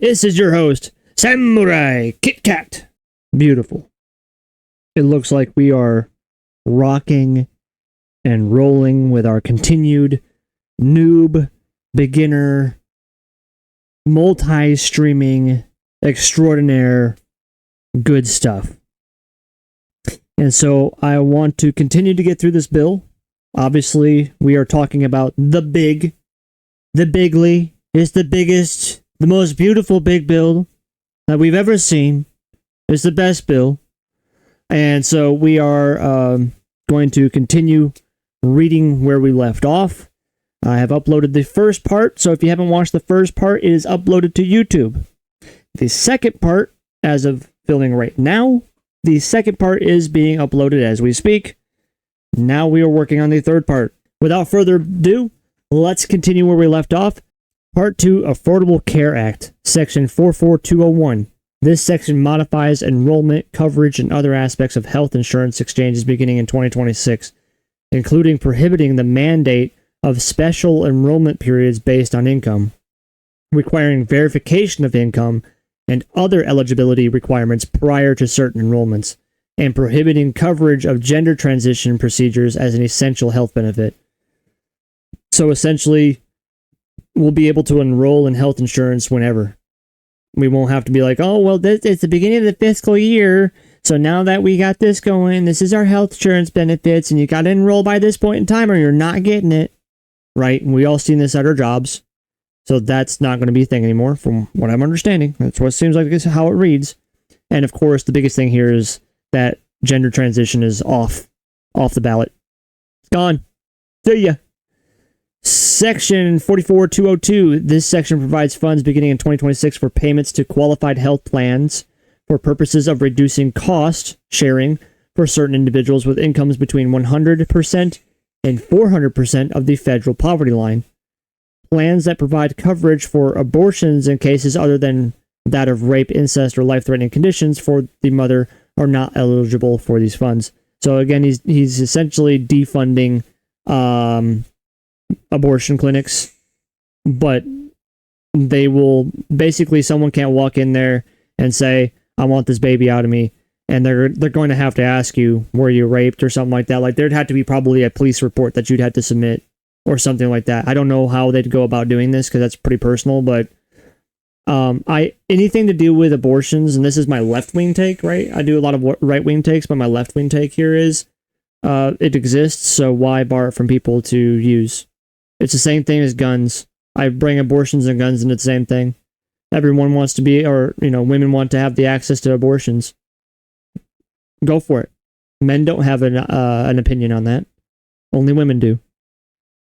This is your host, Samurai KitKat. Beautiful. It looks like we are rocking and rolling with our continued noob, beginner, multi-streaming, extraordinaire, good stuff. And so I want to continue to get through this bill. Obviously, we are talking about the bigly. It's the biggest, the most beautiful big bill that we've ever seen. It's the best bill. And so we are going to continue reading where we left off. I have uploaded the first part, so if you haven't watched the first part, it is uploaded to YouTube. The second part, as of filming right now, the second part is being uploaded as we speak. Now we are working on the third part. Without further ado, let's continue where we left off. Part 2, Affordable Care Act, Section 44201. This section modifies enrollment, coverage, and other aspects of health insurance exchanges beginning in 2026, including prohibiting the mandate of special enrollment periods based on income, requiring verification of income and other eligibility requirements prior to certain enrollments, and prohibiting coverage of gender transition procedures as an essential health benefit. So essentially, we'll be able to enroll in health insurance whenever. We won't have to be like, oh, well, it's the beginning of the fiscal year, so now that we got this going, this is our health insurance benefits, and you got to enroll by this point in time or you're not getting it, right? And we all seen this at our jobs, so that's not going to be a thing anymore, from what I'm understanding. That's what it seems like, this is how it reads. And of course, the biggest thing here is that gender transition is off the ballot. It's gone. See ya. Section 44202. This section provides funds beginning in 2026 for payments to qualified health plans for purposes of reducing cost sharing for certain individuals with incomes between 100% and 400% of the federal poverty line. Plans that provide coverage for abortions in cases other than that of rape, incest, or life-threatening conditions for the mother are not eligible for these funds. So again, he's essentially defunding abortion clinics, but they will basically, someone can't walk in there and say, I want this baby out of me, and they're going to have to ask you, were you raped or something like that. Like, there'd have to be probably a police report that you'd have to submit or something like that. I don't know how they'd go about doing this because that's pretty personal, but anything to do with abortions, and this is my left-wing take, right? I do a lot of right-wing takes, but my left-wing take here is it exists, so why bar it from people to use? It's the same thing as guns. I bring abortions and guns into the same thing. Everyone wants to be, or, women want to have the access to abortions. Go for it. Men don't have an opinion on that. Only women do.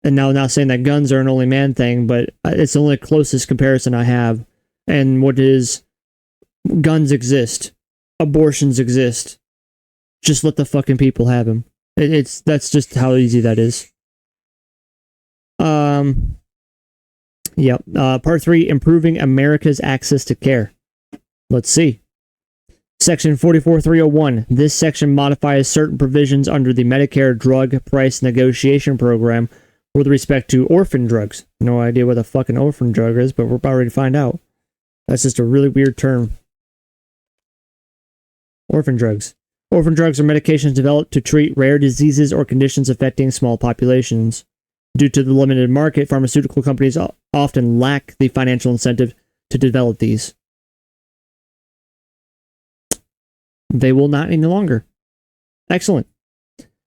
And now, not saying that guns are an only man thing, but it's the only closest comparison I have. And what is, guns exist. Abortions exist. Just let the fucking people have them. That's just how easy that is. Part 3, improving America's access to care. Let's see. Section 44301. This section modifies certain provisions under the Medicare Drug Price Negotiation Program with respect to orphan drugs. No idea what a fucking orphan drug is, but we're about ready to find out. That's just a really weird term. Orphan drugs. Orphan drugs are medications developed to treat rare diseases or conditions affecting small populations. Due to the limited market, pharmaceutical companies often lack the financial incentive to develop these. They will not any longer. Excellent.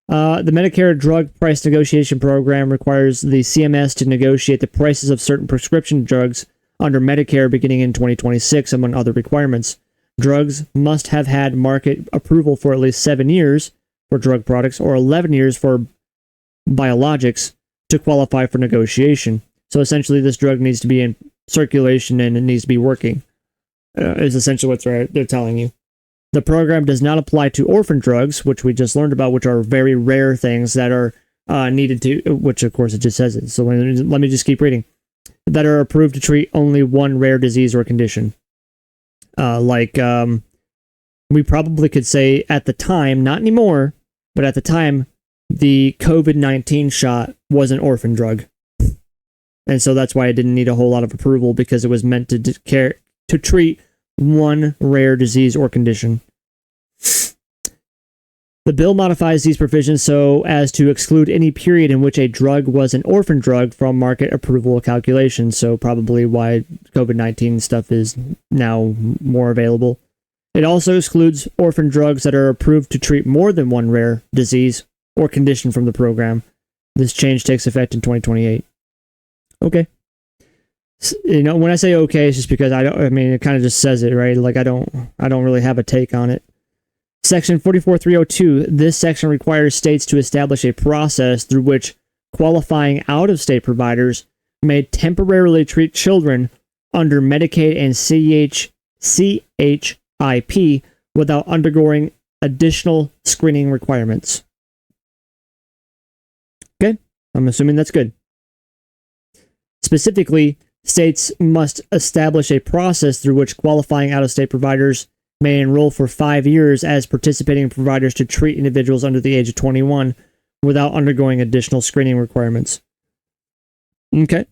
The Medicare Drug Price Negotiation Program requires the CMS to negotiate the prices of certain prescription drugs under Medicare beginning in 2026, among other requirements. Drugs must have had market approval for at least 7 years for drug products or 11 years for biologics to qualify for negotiation. So essentially, this drug needs to be in circulation and it needs to be working, is essentially what they're telling you. The program does not apply to orphan drugs, which we just learned about, which are very rare things that are needed to, which of course it just says it. So let me just keep reading. That are approved to treat only one rare disease or condition. We probably could say at the time, not anymore, but at the time, the COVID-19 shot was an orphan drug. And so that's why it didn't need a whole lot of approval, because it was meant to to treat one rare disease or condition. The bill modifies these provisions so as to exclude any period in which a drug was an orphan drug from market approval calculations, so probably why COVID-19 stuff is now more available. It also excludes orphan drugs that are approved to treat more than one rare disease or condition from the program. This change takes effect in 2028. Okay. When I say okay, it's just because it kind of just says it, right? Like I don't really have a take on it. Section 44302, this section requires states to establish a process through which qualifying out-of-state providers may temporarily treat children under Medicaid and CHIP without undergoing additional screening requirements. Okay, I'm assuming that's good. Specifically, states must establish a process through which qualifying out-of-state providers may enroll for 5 years as participating providers to treat individuals under the age of 21 without undergoing additional screening requirements. Okay.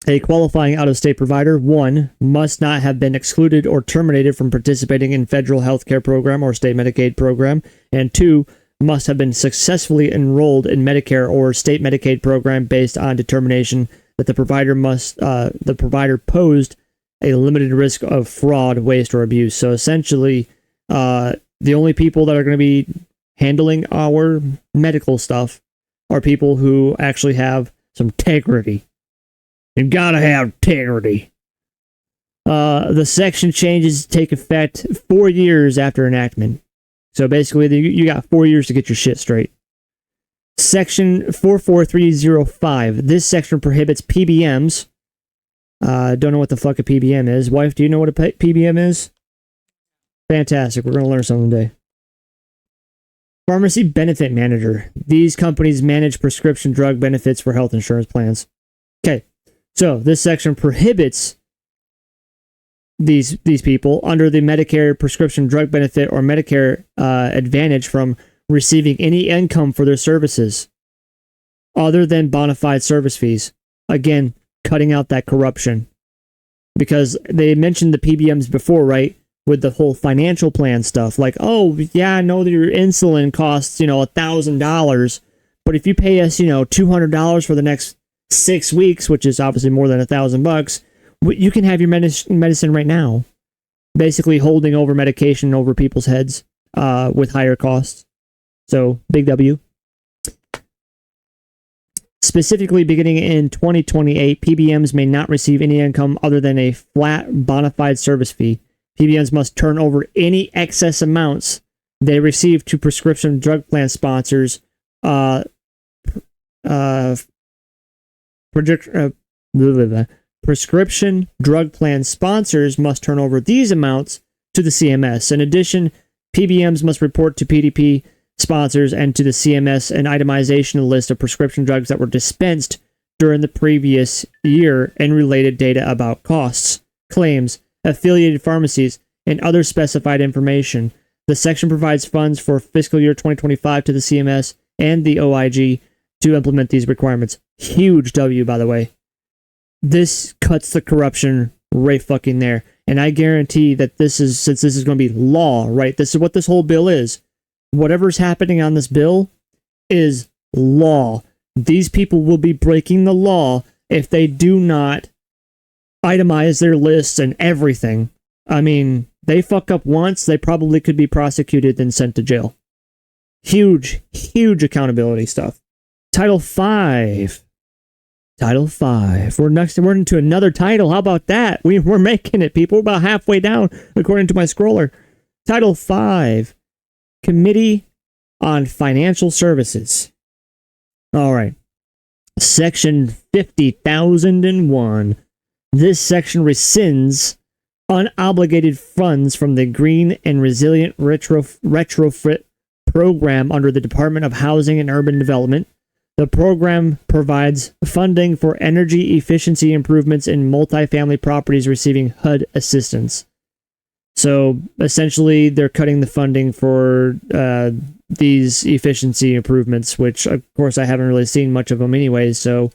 A qualifying out-of-state provider, 1, must not have been excluded or terminated from participating in federal health care program or state Medicaid program, and 2, must have been successfully enrolled in Medicare or state Medicaid program based on determination that the provider posed a limited risk of fraud, waste, or abuse. So essentially, the only people that are going to be handling our medical stuff are people who actually have some integrity. You gotta have integrity. The section changes take effect 4 years after enactment. So basically, you got 4 years to get your shit straight. Section 44305. This section prohibits PBMs. Don't know what the fuck a PBM is. Wife, do you know what a PBM is? Fantastic. We're going to learn something today. Pharmacy benefit manager. These companies manage prescription drug benefits for health insurance plans. Okay. So this section prohibits these people under the Medicare prescription drug benefit or Medicare Advantage from receiving any income for their services other than bona fide service fees. Again, cutting out that corruption. Because they mentioned the PBMs before, right? With the whole financial plan stuff. Like, oh, yeah, I know that your insulin costs, $1,000. But if you pay us, $200 for the next 6 weeks, which is obviously more than $1,000, you can have your medicine right now. Basically holding over medication over people's heads with higher costs. So, big W. Specifically, beginning in 2028, PBMs may not receive any income other than a flat bona fide service fee. PBMs must turn over any excess amounts they receive to prescription drug plan sponsors. Prescription drug plan sponsors must turn over these amounts to the CMS. In addition, PBMs must report to PDP sponsors and to the CMS an itemization list of prescription drugs that were dispensed during the previous year and related data about costs, claims, affiliated pharmacies, and other specified information. The section provides funds for fiscal year 2025 to the CMS and the OIG to implement these requirements. Huge W, by the way. This cuts the corruption right fucking there. And I guarantee that since this is going to be law, right? This is what this whole bill is. Whatever's happening on this bill is law. These people will be breaking the law if they do not itemize their lists and everything. I mean, they fuck up once, they probably could be prosecuted and sent to jail. Huge, huge accountability stuff. Title 5. Title 5. We're into another title. How about that? We're making it, people. We're about halfway down, according to my scroller. Title 5. Committee on Financial Services. All right. Section 50,001. This section rescinds unobligated funds from the Green and Resilient Retrofit Program under the Department of Housing and Urban Development. The program provides funding for energy efficiency improvements in multifamily properties receiving HUD assistance. So essentially, they're cutting the funding for these efficiency improvements, which, of course, I haven't really seen much of them anyways. So,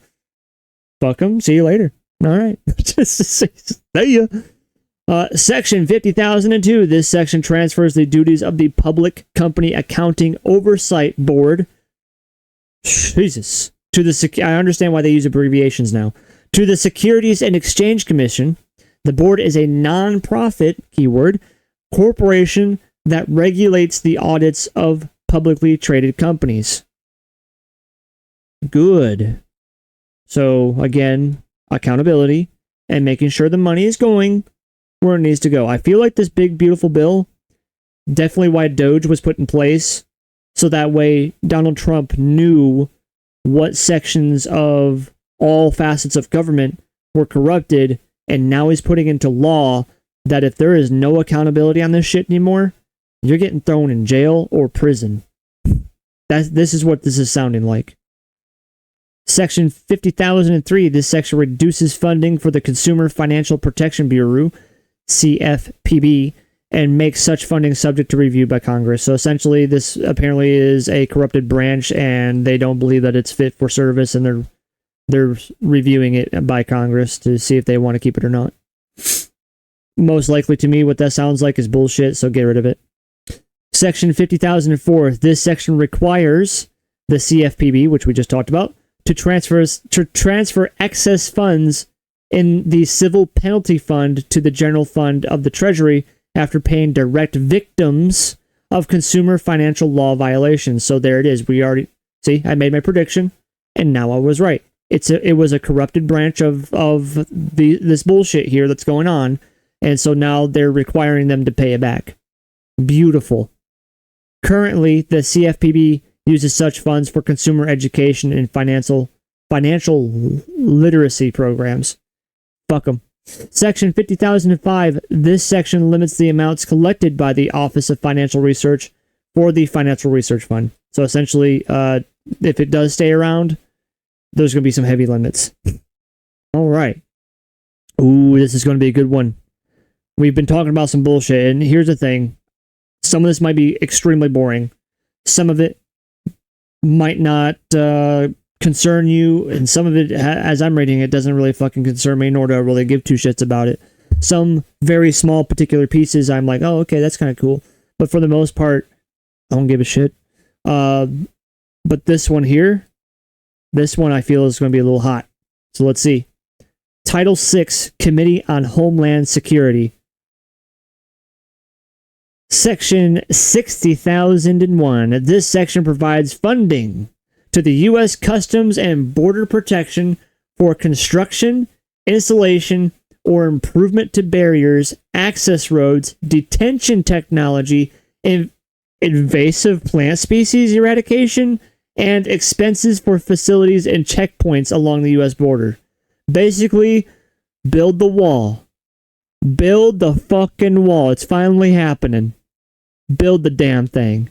fuck them. See you later. All right. See ya. Section 50,002. This section transfers the duties of the Public Company Accounting Oversight Board. Jesus. I understand why they use abbreviations now. To the Securities and Exchange Commission. The board is a non-profit, keyword, corporation that regulates the audits of publicly traded companies. Good. So, again, accountability and making sure the money is going where it needs to go. I feel like this big, beautiful bill, definitely why Doge was put in place, so that way Donald Trump knew what sections of all facets of government were corrupted, and now he's putting into law that if there is no accountability on this shit anymore, you're getting thrown in jail or prison. This is what this is sounding like. Section 50,003. This section reduces funding for the Consumer Financial Protection Bureau, CFPB, and makes such funding subject to review by Congress. So essentially, this apparently is a corrupted branch, and they don't believe that it's fit for service, and they're reviewing it by Congress to see if they want to keep it or not. Most likely, to me, what that sounds like is bullshit, so get rid of it. Section 50,004. This section requires the CFPB, which we just talked about, to transfer excess funds in the civil penalty fund to the general fund of the Treasury after paying direct victims of consumer financial law violations. So there it is. We already see. I made my prediction, and now I was right. It was a corrupted branch of this bullshit here that's going on, and so now they're requiring them to pay it back. Beautiful. Currently, the CFPB uses such funds for consumer education and financial literacy programs. Fuck them. Section 50,005. This section limits the amounts collected by the Office of Financial Research for the Financial Research Fund. So essentially, if it does stay around, there's going to be some heavy limits. All right. Ooh, this is going to be a good one. We've been talking about some bullshit, and here's the thing. Some of this might be extremely boring. Some of it might not concern you, and some of it, as I'm reading it, doesn't really fucking concern me, nor do I really give two shits about it. Some very small particular pieces, I'm like, oh, okay, that's kind of cool. But for the most part, I don't give a shit. But this one here, this one I feel is going to be a little hot. So let's see. Title VI, Committee on Homeland Security. Section 60,001. This section provides funding to the U.S. Customs and Border Protection for construction, installation, or improvement to barriers, access roads, detention technology, invasive plant species eradication, and expenses for facilities and checkpoints along the U.S. border. Basically, build the wall. Build the fucking wall. It's finally happening. Build the damn thing.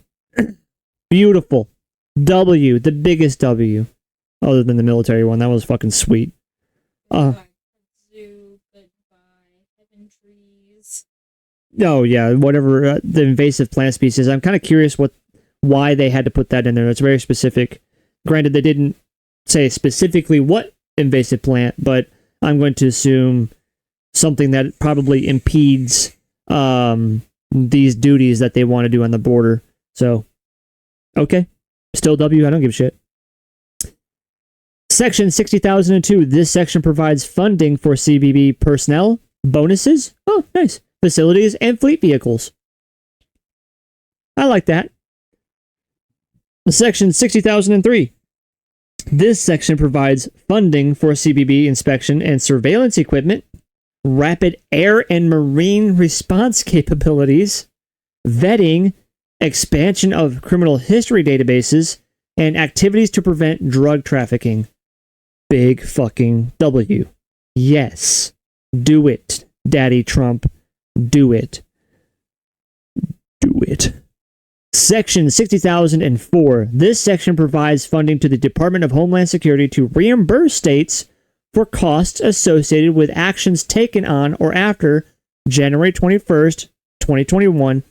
Beautiful. W, the biggest W. Other than the military one. That was fucking sweet. Oh yeah, whatever. The invasive plant species. I'm kind of curious why they had to put that in there. It's very specific. Granted, they didn't say specifically what invasive plant, but I'm going to assume something that probably impedes these duties that they want to do on the border. So, okay. Still W, I don't give a shit. Section 60,002. This section provides funding for CBP personnel, bonuses, oh, nice, facilities, and fleet vehicles. I like that. Section 60,003. This section provides funding for CBP inspection and surveillance equipment, rapid air and marine response capabilities, vetting, expansion of criminal history databases, and activities to prevent drug trafficking. Big fucking W. Yes. Do it, Daddy Trump. Do it. Do it. Section 60,004. This section provides funding to the Department of Homeland Security to reimburse states for costs associated with actions taken on or after January 21st, 2021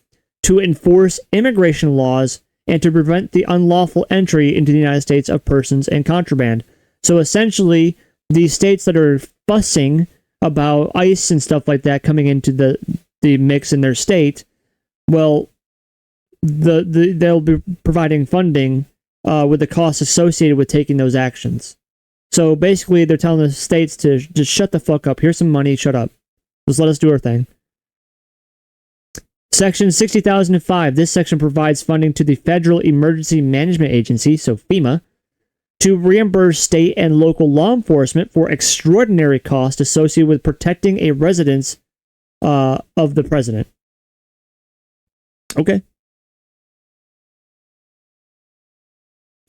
to enforce immigration laws and to prevent the unlawful entry into the United States of persons and contraband. So essentially, these states that are fussing about ICE and stuff like that coming into the mix in their state, well, they'll be providing funding with the costs associated with taking those actions. So basically, they're telling the states to just shut the fuck up. Here's some money. Shut up. Just let us do our thing. Section 60,005. This section provides funding to the Federal Emergency Management Agency, so FEMA, to reimburse state and local law enforcement for extraordinary costs associated with protecting a residence of the president. Okay.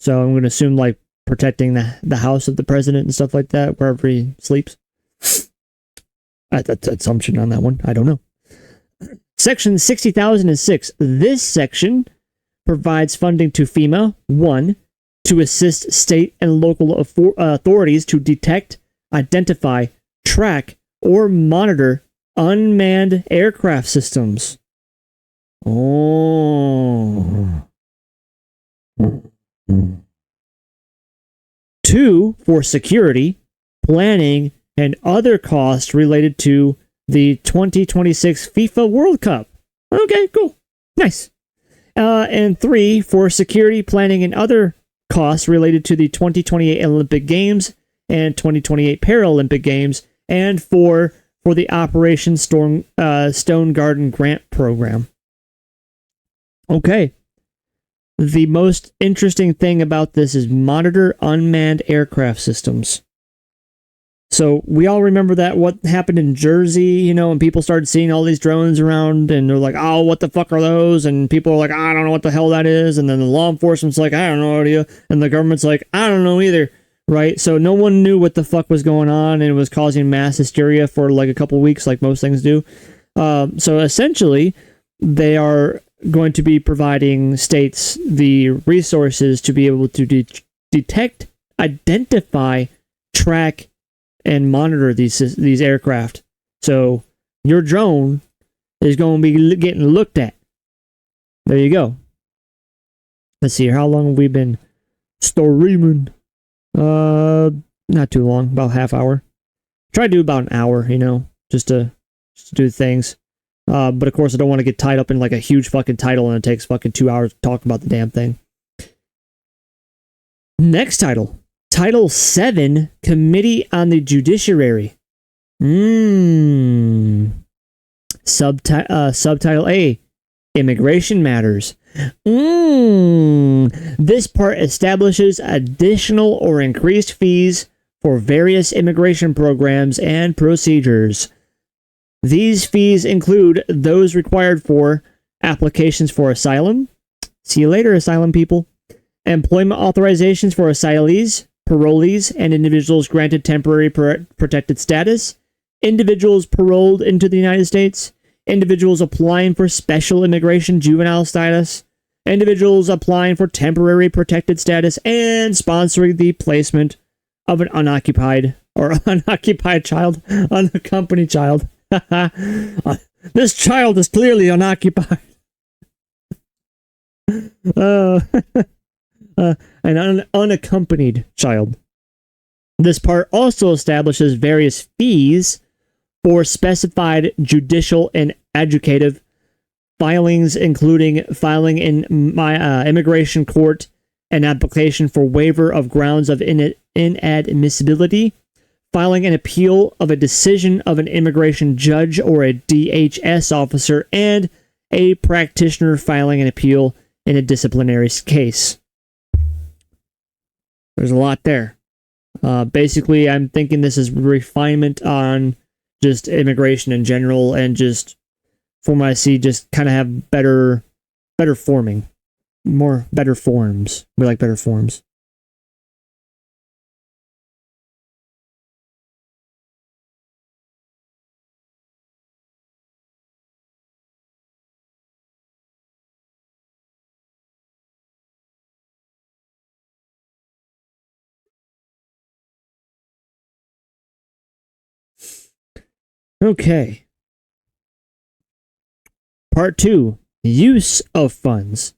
So I'm going to assume like protecting the house of the president and stuff like that, wherever he sleeps. That's assumption on that one. I don't know. Section 60,006. This section provides funding to FEMA, 1, to assist state and local authorities to detect, identify, track, or monitor unmanned aircraft systems. Oh. 2, for security, planning, and other costs related to the 2026 FIFA World Cup. Okay, cool. Nice. And 3, for security, planning, and other costs related to the 2028 Olympic Games and 2028 Paralympic Games, and 4, for the Operation Stone Garden Grant Program. Okay. The most interesting thing about this is monitor unmanned aircraft systems. So we all remember that what happened in Jersey, and people started seeing all these drones around and they're like, oh, what the fuck are those? And people are like, I don't know what the hell that is. And then the law enforcement's like, I don't know idea. And the government's like, I don't know either. Right? So no one knew what the fuck was going on, and it was causing mass hysteria for like a couple weeks, like most things do. So essentially, they are going to be providing states the resources to be able to detect, identify, track, and monitor these aircraft. So your drone is going to be getting looked at. There you go. Let's see, how long have we been streaming? Not too long, about half hour. Try to do about an hour, just to do things. But of course, I don't want to get tied up in like a huge fucking title and it takes fucking 2 hours to talk about the damn thing. Next title. Title 7, Committee on the Judiciary. Subtitle A, Immigration Matters. This part establishes additional or increased fees for various immigration programs and procedures. These fees include those required for applications for asylum. See you later, asylum people. Employment authorizations for asylees, parolees, and individuals granted temporary protected status. Individuals paroled into the United States. Individuals applying for special immigration juvenile status. Individuals applying for temporary protected status, and sponsoring the placement of an unoccupied child, unaccompanied child. This child is clearly unoccupied. An unaccompanied child. This part also establishes various fees for specified judicial and adjudicative filings, including filing in immigration court an application for waiver of grounds of inadmissibility, filing an appeal of a decision of an immigration judge or a DHS officer, and a practitioner filing an appeal in a disciplinary case. There's a lot there. Basically, I'm thinking this is refinement on just immigration in general, and just from what I see, just kind of have better forming. Better forms. We like better forms. Okay. Part 2. Use of funds.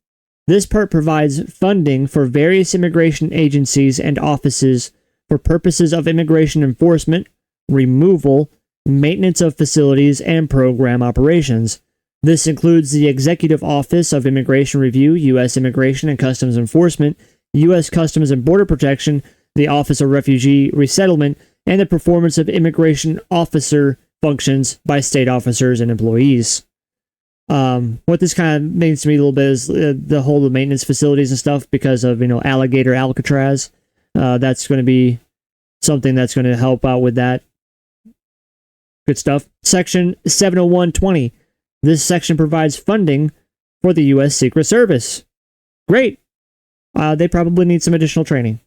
This part provides funding for various immigration agencies and offices for purposes of immigration enforcement, removal, maintenance of facilities, and program operations. This includes the Executive Office of Immigration Review, U.S. Immigration and Customs Enforcement, U.S. Customs and Border Protection, the Office of Refugee Resettlement, and the performance of immigration officer functions by state officers and employees. What this kind of means to me a little bit is the whole of maintenance facilities and stuff because of, Alligator Alcatraz. That's going to be something that's going to help out with that. Good stuff. Section 70120. This section provides funding for the U.S. Secret Service. Great. They probably need some additional training.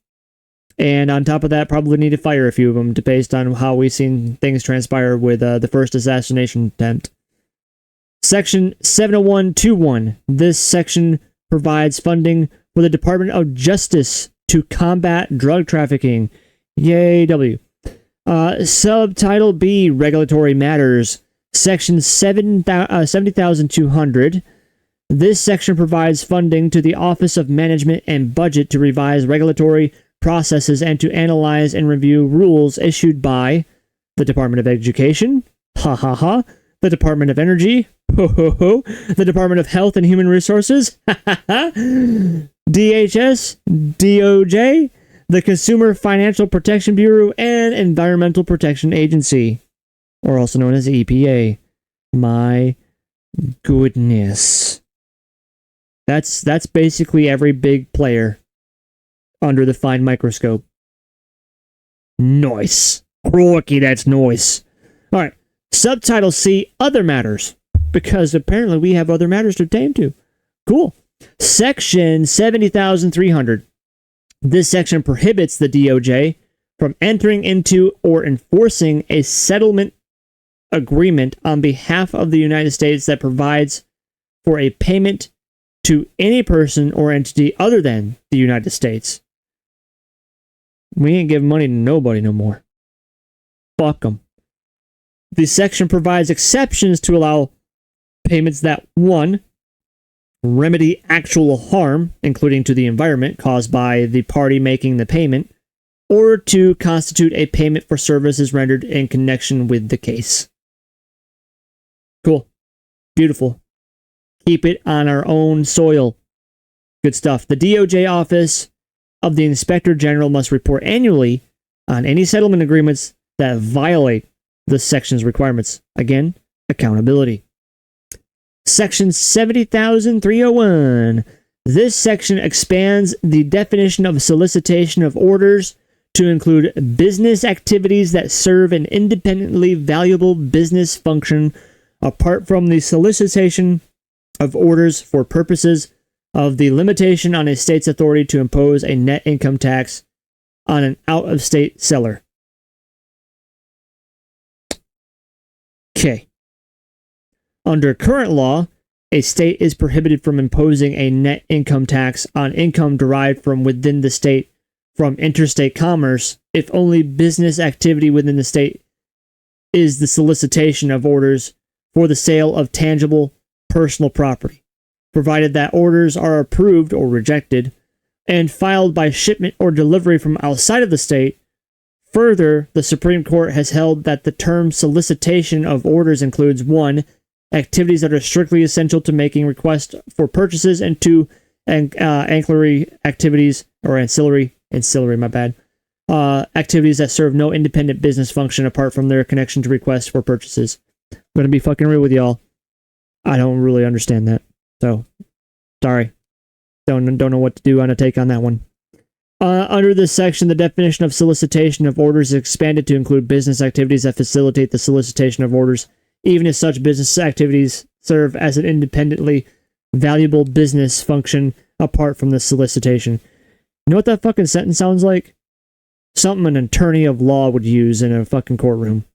And on top of that, probably need to fire a few of them based on how we've seen things transpire with the first assassination attempt. Section 70121. This section provides funding for the Department of Justice to combat drug trafficking. Yay, W. Subtitle B, Regulatory Matters. Section 70,200. This section provides funding to the Office of Management and Budget to revise regulatory processes and to analyze and review rules issued by the Department of Education, the Department of Energy, the Department of Health and Human Resources, DHS, DOJ, the Consumer Financial Protection Bureau, and Environmental Protection Agency, or also known as EPA. My goodness. That's basically every big player under the fine microscope. Nice. Croaky, that's nice. Alright. Subtitle C, Other Matters. Because apparently we have other matters to attend to. Cool. Section 70,300. This section prohibits the DOJ from entering into or enforcing a settlement agreement on behalf of the United States that provides for a payment to any person or entity other than the United States. We ain't giving money to nobody no more. Fuck them. The section provides exceptions to allow payments that 1. Remedy actual harm, including to the environment, caused by the party making the payment, or 2. Constitute a payment for services rendered in connection with the case. Cool. Beautiful. Keep it on our own soil. Good stuff. The DOJ Office of the Inspector General must report annually on any settlement agreements that violate the section's requirements. Again, accountability. Section 70,301. This section expands the definition of solicitation of orders to include business activities that serve an independently valuable business function apart from the solicitation of orders for purposes of the limitation on a state's authority to impose a net income tax on an out-of-state seller. Okay. Under current law, a state is prohibited from imposing a net income tax on income derived from within the state from interstate commerce if only business activity within the state is the solicitation of orders for the sale of tangible personal property, provided that orders are approved or rejected and filed by shipment or delivery from outside of the state. Further, the Supreme Court has held that the term solicitation of orders includes 1. Activities that are strictly essential to making requests for purchases, and 2. Ancillary activities, or ancillary, activities that serve no independent business function apart from their connection to requests for purchases. I'm going to be fucking real with y'all. I don't really understand that. So, sorry. Don't know what to do on a take on that one. Under this section, the definition of solicitation of orders is expanded to include business activities that facilitate the solicitation of orders, even if such business activities serve as an independently valuable business function apart from the solicitation. You know what that fucking sentence sounds like? Something an attorney of law would use in a fucking courtroom.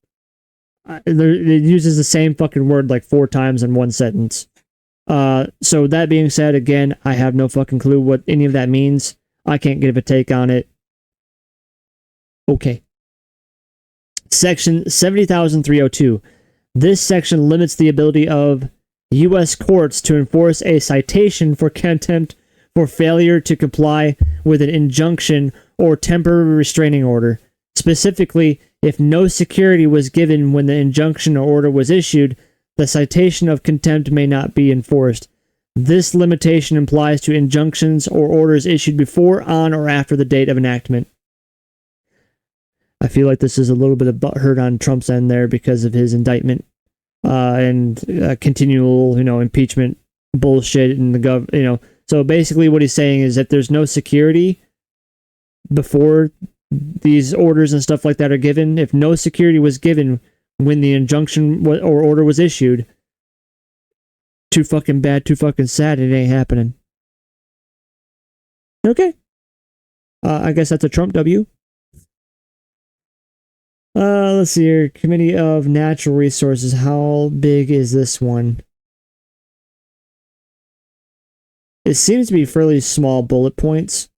It uses the same fucking word like 4 times in one sentence. So that being said, again, I have no fucking clue what any of that means. I can't give a take on it. Okay. Section 70,302. This section limits the ability of U.S. courts to enforce a citation for contempt for failure to comply with an injunction or temporary restraining order. Specifically, if no security was given when the injunction or order was issued, the citation of contempt may not be enforced. This limitation applies to injunctions or orders issued before, on, or after the date of enactment. I feel like this is a little bit of butthurt on Trump's end there because of his indictment and continual, impeachment bullshit in the So basically what he's saying is that there's no security before these orders and stuff like that are given. If no security was given when the injunction or order was issued, too fucking bad, too fucking sad, it ain't happening. Okay. I guess that's a Trump W. Let's see here. Committee of Natural Resources. How big is this one? It seems to be fairly small bullet points.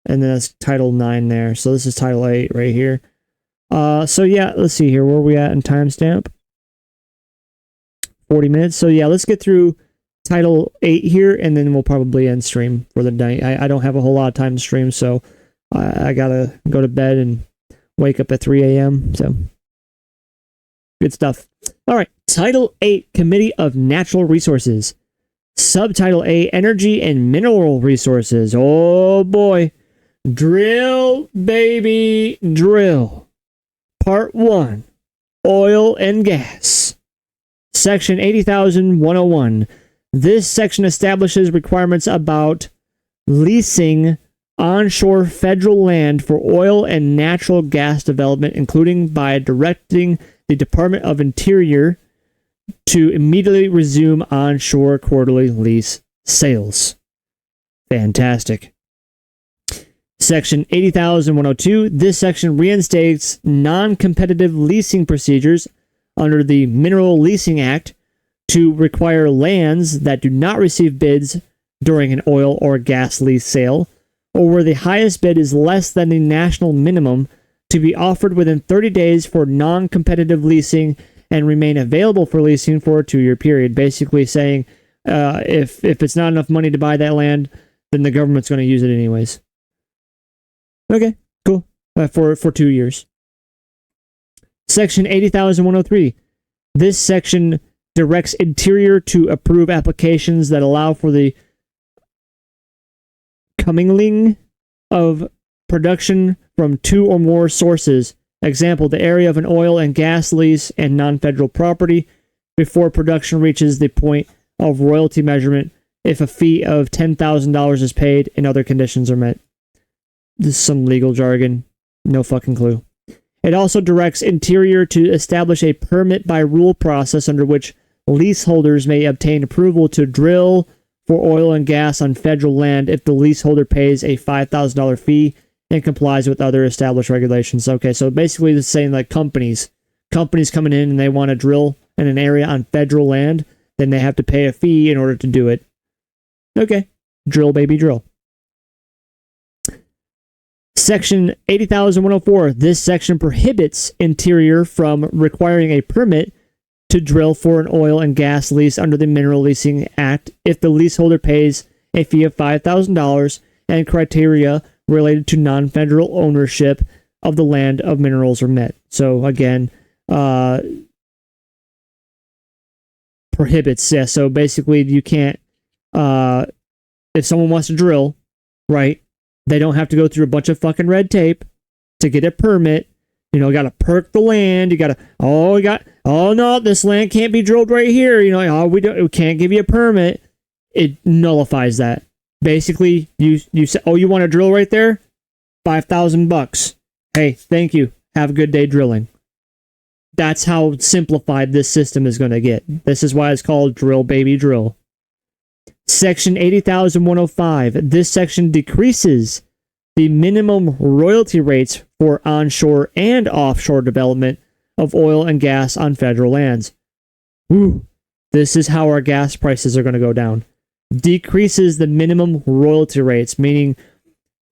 And then that's Title 9 there. So this is Title 8 right here. So yeah, let's see here. Where are we at in timestamp? 40 minutes. So yeah, let's get through Title 8 here, and then we'll probably end stream for the night. I don't have a whole lot of time to stream, so I gotta go to bed and wake up at 3 a.m. So good stuff. All right, Title 8, Committee of Natural Resources. Subtitle A, Energy and Mineral Resources. Oh boy. Drill, baby, drill. Part 1, Oil and Gas. Section 80,101. This section establishes requirements about leasing onshore federal land for oil and natural gas development, including by directing the Department of Interior to immediately resume onshore quarterly lease sales. Fantastic. Section 80,102. This section reinstates non-competitive leasing procedures under the Mineral Leasing Act to require lands that do not receive bids during an oil or gas lease sale, or where the highest bid is less than the national minimum, to be offered within 30 days for non-competitive leasing and remain available for leasing for a 2-year period. Basically saying, if it's not enough money to buy that land, then the government's going to use it anyways. Okay, cool. For 2 years. Section 80,103. This section directs Interior to approve applications that allow for the commingling of production from 2 or more sources. Example, the area of an oil and gas lease and non-federal property before production reaches the point of royalty measurement if a fee of $10,000 is paid and other conditions are met. This is some legal jargon. No fucking clue. It also directs Interior to establish a permit by rule process under which leaseholders may obtain approval to drill for oil and gas on federal land if the leaseholder pays a $5,000 fee and complies with other established regulations. Okay, so basically it's saying like companies coming in and they want to drill in an area on federal land, then they have to pay a fee in order to do it. Okay, drill baby drill. Section 80,104. This section prohibits Interior from requiring a permit to drill for an oil and gas lease under the Mineral Leasing Act if the leaseholder pays a fee of $5,000 and criteria related to non-federal ownership of the land of minerals are met. So again, prohibits. Yeah, so basically you can't, if someone wants to drill, right, they don't have to go through a bunch of fucking red tape to get a permit. Got to perk the land. You got to, oh no, this land can't be drilled right here. We can't give you a permit. It nullifies that. Basically, you say, oh, you want to drill right there? $5,000. Hey, thank you. Have a good day drilling. That's how simplified this system is going to get. This is why it's called drill baby drill. Section 80,105. This section decreases the minimum royalty rates for onshore and offshore development of oil and gas on federal lands. Woo. This is how our gas prices are going to go down. Decreases the minimum royalty rates, meaning,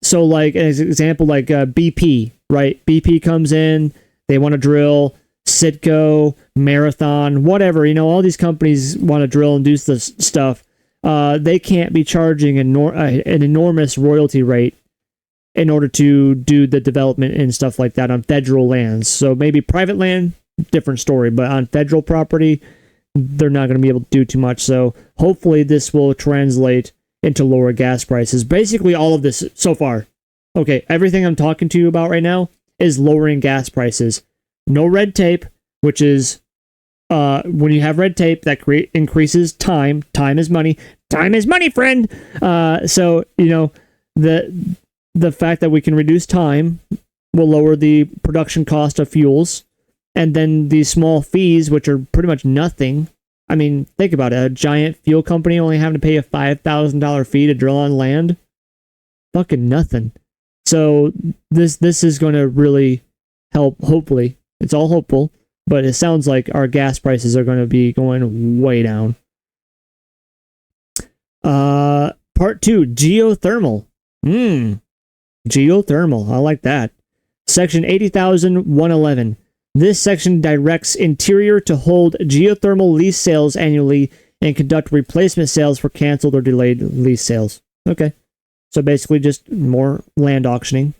so like an example, like BP, right? BP comes in, they want to drill, Citgo, Marathon, whatever, all these companies want to drill and do this stuff. They can't be charging an enormous royalty rate in order to do the development and stuff like that on federal lands. So maybe private land, different story, but on federal property, they're not going to be able to do too much. So hopefully this will translate into lower gas prices. Basically all of this so far. Okay, everything I'm talking to you about right now is lowering gas prices. No red tape, which is when you have red tape, that increases time. Time is money. Time is money, friend. So, you know, the fact that we can reduce time will lower the production cost of fuels. And then these small fees, which are pretty much nothing. I mean, think about it. A giant fuel company only having to pay a $5,000 fee to drill on land. Fucking nothing. So this is going to really help, hopefully. It's all hopeful. But it sounds like our gas prices are going to be going way down. Part 2, geothermal. Geothermal. I like that. Section 80,111. This section directs Interior to hold geothermal lease sales annually and conduct replacement sales for canceled or delayed lease sales. Okay. So basically just more land auctioning.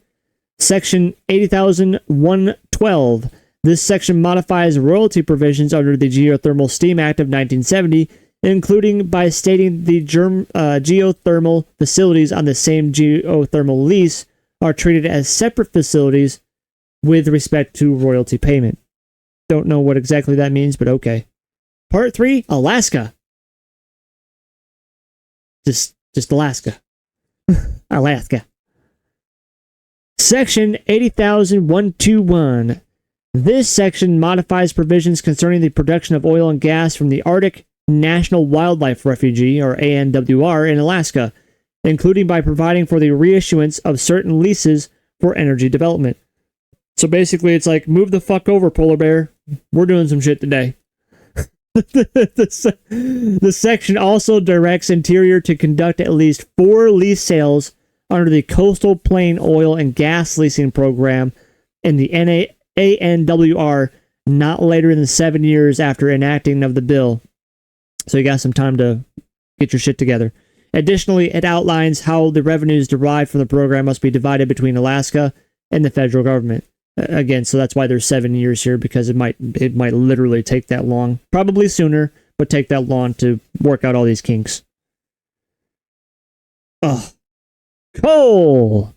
Section 80,112. This section modifies royalty provisions under the Geothermal Steam Act of 1970, including by stating the geothermal facilities on the same geothermal lease are treated as separate facilities with respect to royalty payment. Don't know what exactly that means, but okay. Part 3, Alaska. Just Alaska. Alaska. Section 80,121. This section modifies provisions concerning the production of oil and gas from the Arctic National Wildlife Refuge, or ANWR, in Alaska, including by providing for the reissuance of certain leases for energy development. So basically, it's like, move the fuck over, polar bear. We're doing some shit today. The section also directs Interior to conduct at least 4 lease sales under the Coastal Plain Oil and Gas Leasing Program in the ANWR not later than 7 years after enacting of the bill. So you got some time to get your shit together. Additionally, it outlines how the revenues derived from the program must be divided between Alaska and the federal government. Again, so that's why there's 7 years here, because it might literally take that long. Probably sooner, but take that long to work out all these kinks. Oh, coal.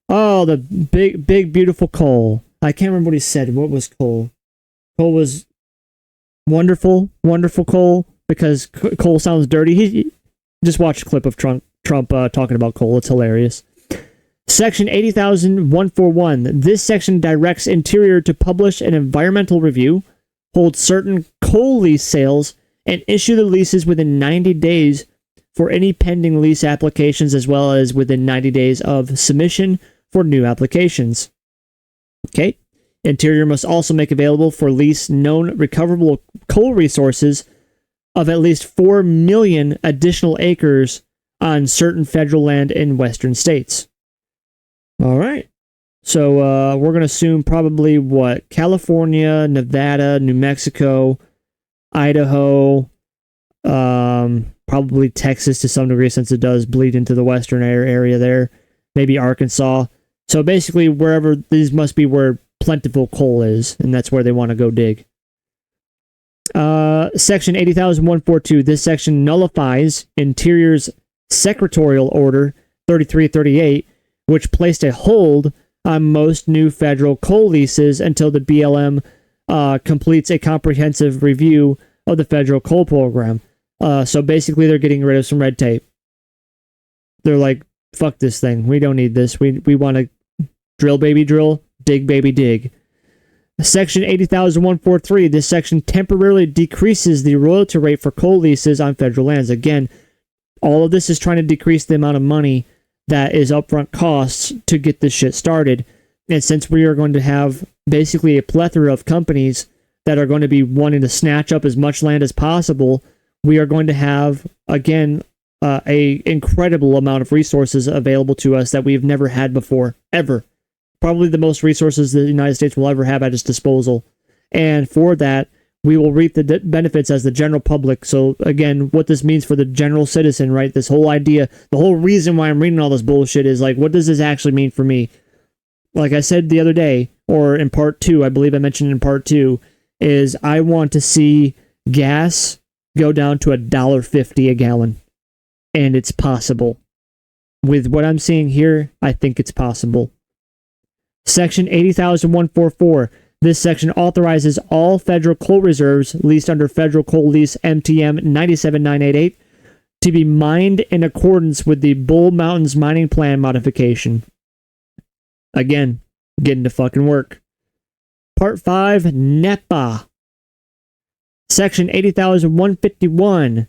Oh, the big, beautiful coal. I can't remember what he said. What was coal? Coal was wonderful coal, because coal sounds dirty. He just watched a clip of Trump talking about coal. It's hilarious. Section 80,141. This section directs Interior to publish an environmental review, hold certain coal lease sales, and issue the leases within 90 days for any pending lease applications, as well as within 90 days of submission for new applications. Okay. Interior must also make available for lease known recoverable coal resources of at least 4 million additional acres on certain federal land in western states. All right. So we're going to assume probably what? California, Nevada, New Mexico, Idaho, probably Texas to some degree, since it does bleed into the western area there. Maybe Arkansas. So basically wherever, these must be where plentiful coal is, and that's where they want to go dig. Section 80,142. This section nullifies Interior's Secretarial Order 3338, which placed a hold on most new federal coal leases until the BLM completes a comprehensive review of the federal coal program. So basically, they're getting rid of some red tape. They're like, fuck this thing. We don't need this. We want to drill, baby, drill, dig, baby, dig. Section 80,143. This section temporarily decreases the royalty rate for coal leases on federal lands. Again, all of this is trying to decrease the amount of money that is upfront costs to get this shit started. And since we are going to have basically a plethora of companies that are going to be wanting to snatch up as much land as possible, we are going to have, again, a incredible amount of resources available to us that we've never had before, ever. Probably the most resources the United States will ever have at its disposal. And for that, we will reap the benefits as the general public. So again, what this means for the general citizen, right? This whole idea, the whole reason why I'm reading all this bullshit is like, what does this actually mean for me? Like I said the other day, or in part 2, I believe I mentioned in part 2, is I want to see gas go down to $1.50 a gallon. And it's possible. With what I'm seeing here, I think it's possible. Section 80,144. This section authorizes all federal coal reserves leased under Federal Coal Lease MTM 97988 to be mined in accordance with the Bull Mountains Mining Plan modification. Again, getting to fucking work. Part 5, NEPA. Section 80,151.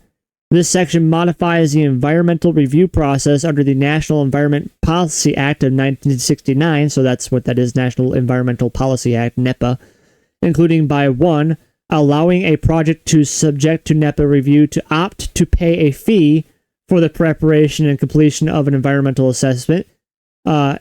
This section modifies the environmental review process under the National Environment Policy Act of 1969, so that's what that is, National Environmental Policy Act, NEPA, including by 1, allowing a project to subject to NEPA review to opt to pay a fee for the preparation and completion of an environmental assessment, or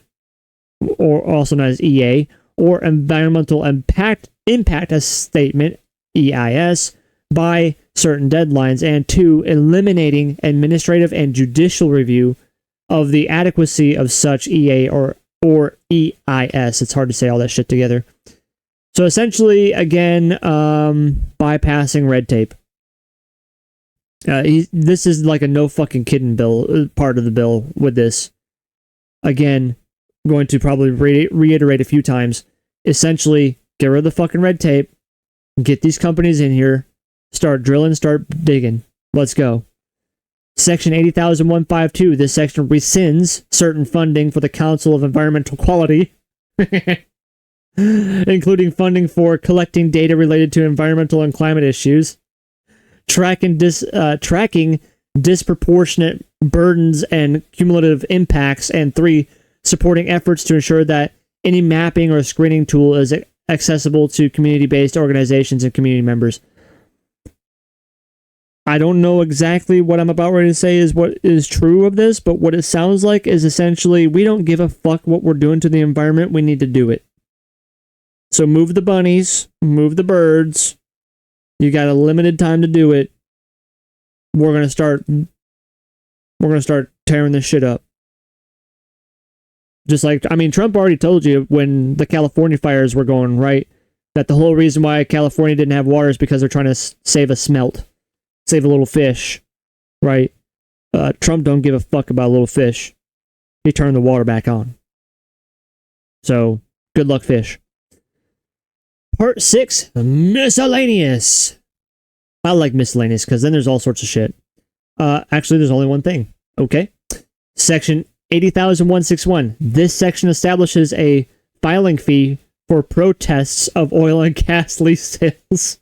also known as EA, or environmental impact statement, EIS, by certain deadlines, and 2, eliminating administrative and judicial review of the adequacy of such EA or EIS. It's hard to say all that shit together. So essentially, again, bypassing red tape. This is like a no fucking kidding bill, part of the bill with this. Again, I'm going to probably reiterate a few times. Essentially, get rid of the fucking red tape, get these companies in here, start drilling, start digging. Let's go. Section 80,152. This section rescinds certain funding for the Council of Environmental Quality, including funding for collecting data related to environmental and climate issues, tracking disproportionate burdens and cumulative impacts, and 3, supporting efforts to ensure that any mapping or screening tool is accessible to community-based organizations and community members. I don't know exactly what I'm about ready to say is what is true of this, but what it sounds like is essentially, we don't give a fuck what we're doing to the environment, we need to do it. So move the bunnies, move the birds, you got a limited time to do it. We're gonna start tearing this shit up. Just like, I mean, Trump already told you when the California fires were going, right, that the whole reason why California didn't have water is because they're trying to save a smelt. Save a little fish, right? Trump don't give a fuck about a little fish. He turned the water back on. So, good luck, fish. Part 6, miscellaneous. I like miscellaneous because then there's all sorts of shit. Actually, there's only one thing. Okay. Section 80,161. This section establishes a filing fee for protests of oil and gas lease sales.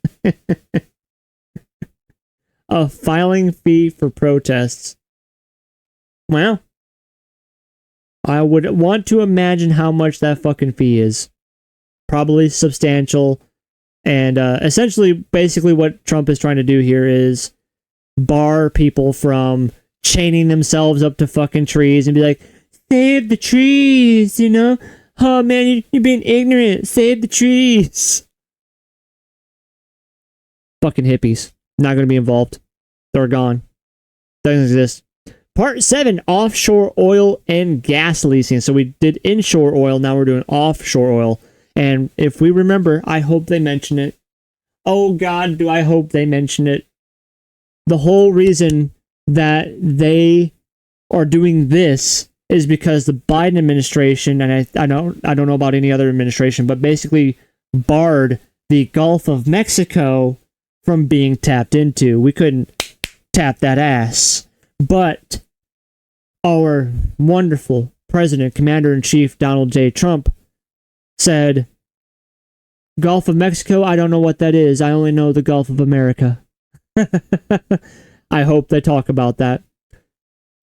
A filing fee for protests. Well, I would want to imagine how much that fucking fee is. Probably substantial. And essentially, basically what Trump is trying to do here is bar people from chaining themselves up to fucking trees and be like, save the trees, you know? Oh man, you're being ignorant. Save the trees. Fucking hippies. Not going to be involved. They're gone. Doesn't exist. Part 7, offshore oil and gas leasing. So we did inshore oil, now we're doing offshore oil. And if we remember, I hope they mention it. Oh God, do I hope they mention it. The whole reason that they are doing this is because the Biden administration, and I don't know about any other administration, but basically barred the Gulf of Mexico from being tapped into. We couldn't tap that ass. But our wonderful President, Commander-in-Chief Donald J. Trump said, Gulf of Mexico, I don't know what that is. I only know the Gulf of America. I hope they talk about that.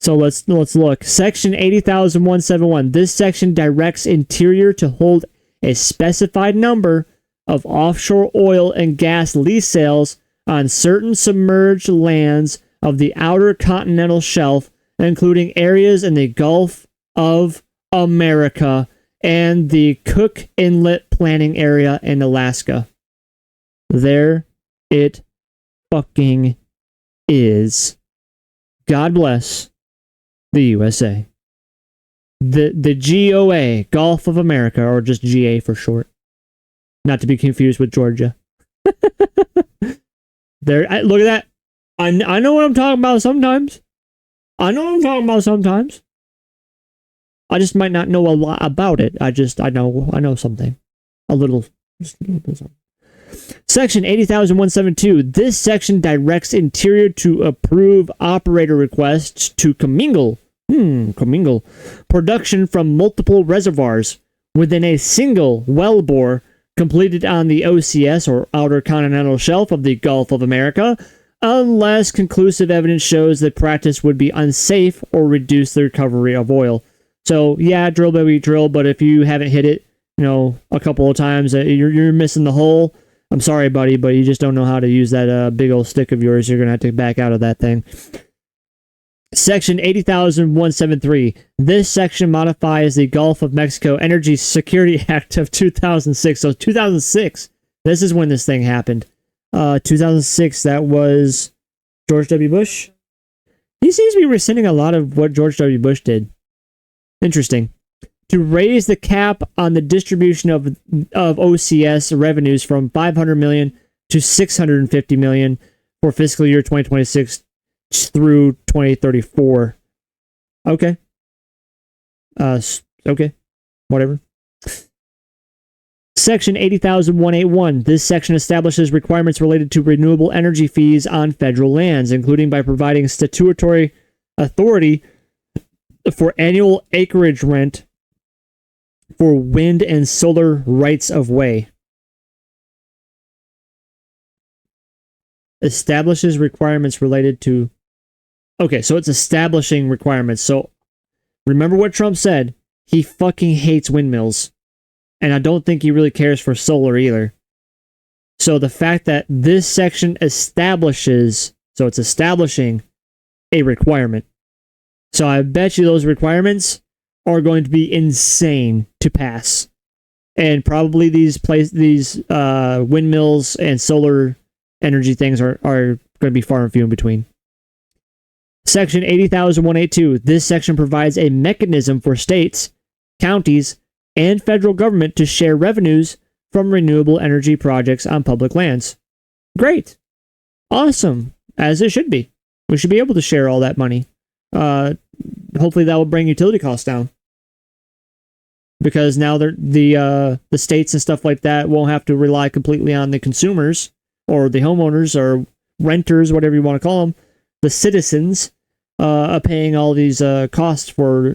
So let's look. Section 80,171. This section directs Interior to hold a specified number of offshore oil and gas lease sales on certain submerged lands of the outer continental shelf, including areas in the Gulf of America and the Cook Inlet Planning Area in Alaska. There It fucking is. God bless the USA. The GOA, Gulf of America, or just GA for short. Not to be confused with Georgia. Look at that. I know what I'm talking about sometimes. I just might not know a lot about it. I know something. A little. Just a little bit something. Section 80,172. This section directs Interior to approve operator requests to commingle production from multiple reservoirs within a single wellbore completed on the OCS, or Outer Continental Shelf, of the Gulf of America, unless conclusive evidence shows that practice would be unsafe or reduce the recovery of oil. So, yeah, drill baby drill, but if you haven't hit it, a couple of times, you're missing the hole. I'm sorry, buddy, but you just don't know how to use that big old stick of yours. You're going to have to back out of that thing. Section 80,173. This section modifies the Gulf of Mexico Energy Security Act of 2006. So 2006, this is when this thing happened. 2006, that was George W. Bush. He seems to be rescinding a lot of what George W. Bush did. Interesting. To raise the cap on the distribution of OCS revenues from $500 million to $650 million for fiscal year 2026 through 2034. Okay. Okay. Whatever. Section 80,181. This section establishes requirements related to renewable energy fees on federal lands, including by providing statutory authority for annual acreage rent for wind and solar rights of way. Establishes requirements related to... Okay, so it's establishing requirements. So remember what Trump said. He fucking hates windmills. And I don't think he really cares for solar either. So the fact that this section establishes... So it's establishing a requirement. So I bet you those requirements are going to be insane to pass. And probably these windmills and solar energy things are going to be far and few in between. Section 80,182. This section provides a mechanism for states, counties, and federal government to share revenues from renewable energy projects on public lands. Great. Awesome. As it should be. We should be able to share all that money. Hopefully that will bring utility costs down. Because now the states and stuff like that won't have to rely completely on the consumers or the homeowners or renters, whatever you want to call them, the citizens, paying all these costs for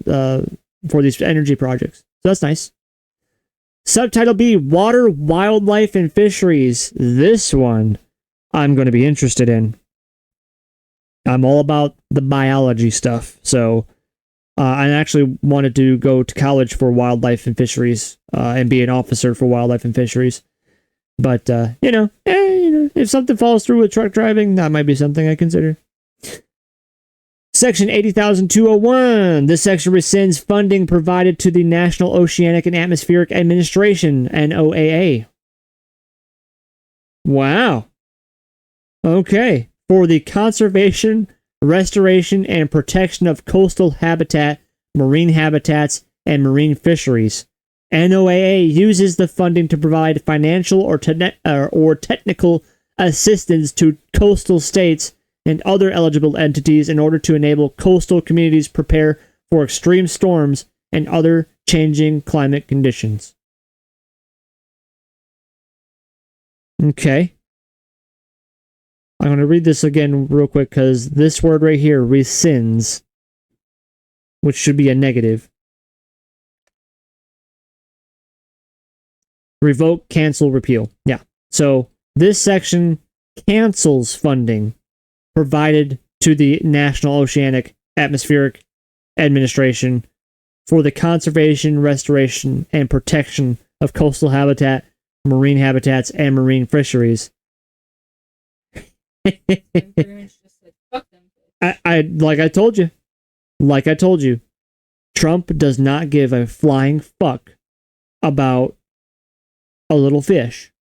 these energy projects. So that's nice. Subtitle B, Water, Wildlife, and Fisheries. This one I'm going to be interested in. I'm all about the biology stuff, so I actually wanted to go to college for wildlife and fisheries and be an officer for wildlife and fisheries. But, if something falls through with truck driving, that might be something I consider. Section 80,201. This section rescinds funding provided to the National Oceanic and Atmospheric Administration, NOAA. Wow. Okay. For the conservation, restoration, and protection of coastal habitat, marine habitats, and marine fisheries. NOAA uses the funding to provide financial or technical assistance to coastal states and other eligible entities in order to enable coastal communities prepare for extreme storms and other changing climate conditions. Okay. I'm going to read this again real quick because this word right here, rescinds, which should be a negative. Revoke, cancel, repeal. Yeah. So this section cancels funding provided to the National Oceanic Atmospheric Administration for the conservation, restoration, and protection of coastal habitat, marine habitats, and marine fisheries. Like I told you, Trump does not give a flying fuck about a little fish.